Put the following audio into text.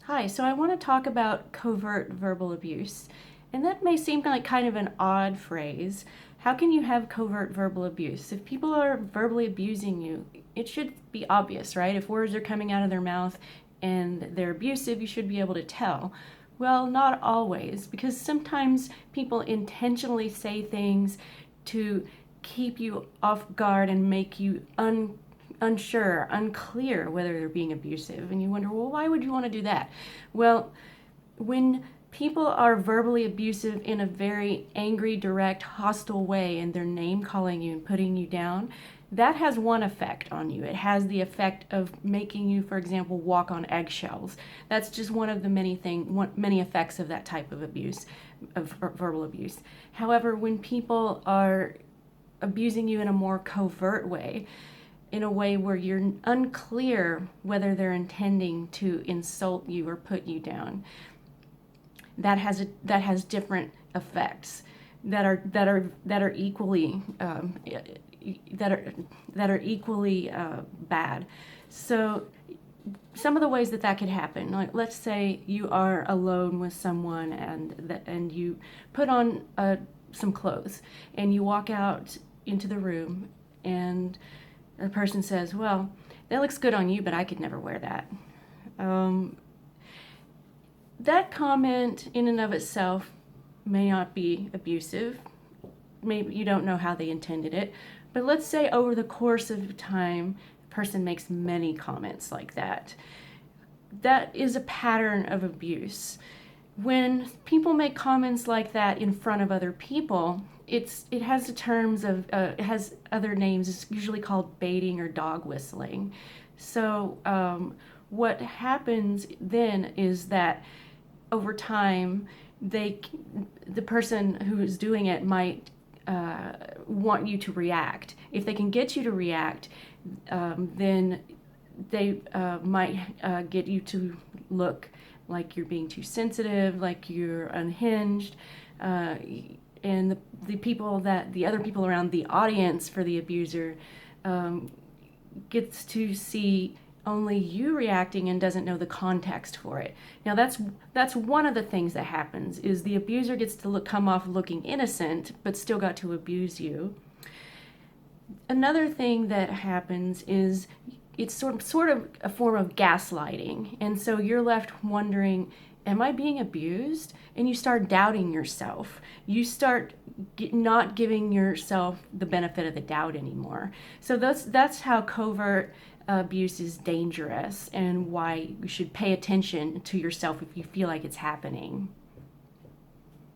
Hi, so I want to talk about covert verbal abuse. And that may seem like kind of an odd phrase. How can you have covert verbal abuse? If people are verbally abusing you, it should be obvious, right? If words are coming out of their mouth and they're abusive, you should be able to tell. Well, not always, because sometimes people intentionally say things to keep you off guard and make you unsure, unclear whether they're being abusive. And you wonder, well, why would you want to do that? Well, when people are verbally abusive in a very angry, direct, hostile way and they're name calling you and putting you down, that has one effect on you. It has the effect of making you, for example, walk on eggshells. That's just one of the many effects of that type of abuse, of verbal abuse. However, when people are abusing you in a more covert way, in a way where you're unclear whether they're intending to insult you or put you down, that has different effects that are equally bad. So some of the ways that could happen, like let's say you are alone with someone and you put on some clothes and you walk out into the room and the person says, well, that looks good on you, but I could never wear that. Um, that comment in and of itself may not be abusive. Maybe you don't know how they intended it. But let's say over the course of time, a person makes many comments like that. That is a pattern of abuse. When people make comments like that in front of other people, it has the terms of it has other names. It's usually called baiting or dog whistling. So what happens then is that over time, the person who is doing it might want you to react. If they can get you to react, then they might get you to look like you're being too sensitive, like you're unhinged, and the other people around the audience for the abuser gets to see only you reacting and doesn't know the context for it. Now that's one of the things that happens is the abuser gets to come off looking innocent but still got to abuse you. Another thing that happens is it's sort of a form of gaslighting. And so you're left wondering, am I being abused? And you start doubting yourself. You start not giving yourself the benefit of the doubt anymore. So that's how covert abuse is dangerous and why you should pay attention to yourself if you feel like it's happening.